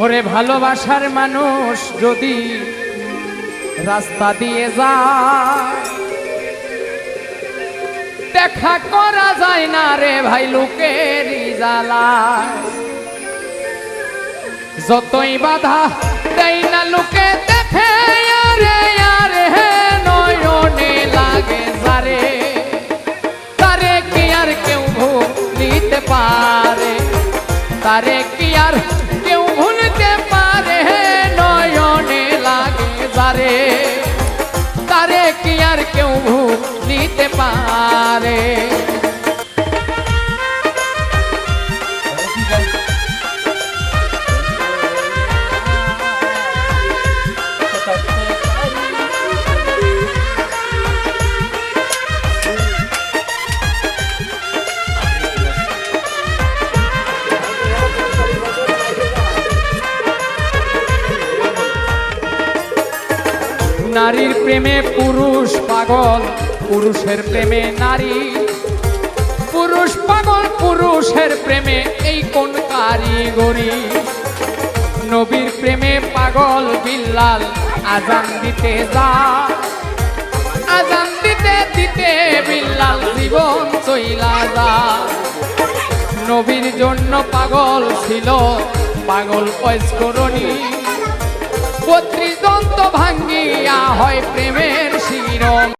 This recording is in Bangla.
ওরে ভালোবাসার মানুষ যদি রাস্তা দিয়ে যায়, দেখা করা যায় না রে ভাই লোকের জ্বালায়। যতই বাধা দেয় না লোকে দেখে আরে আরে নয়নে লাগে যারে, তারে কি আর কেউ ভুলিতে পারে, তারে কি আর কেউ ভুলতে পারে, নয়নে লাগে যারে, তারে কি আর কেউ ভুলিতে পারে। নারীর প্রেমে পুরুষ পাগল, পুরুষের প্রেমে নারী, পুরুষ পাগল পুরুষের প্রেমে এই কোন কারিগরি। নবীর প্রেমে পাগল বিল্লাল আজান দিতে যা, আজান দিতে দিতে বিল্লাল জীবন চইলা যা। নবীর জন্য পাগল ছিল পাগল পয়স্করণী, 32 দন্ত ভাঙ্গিয়া হয় প্রেমের শিরোমণি।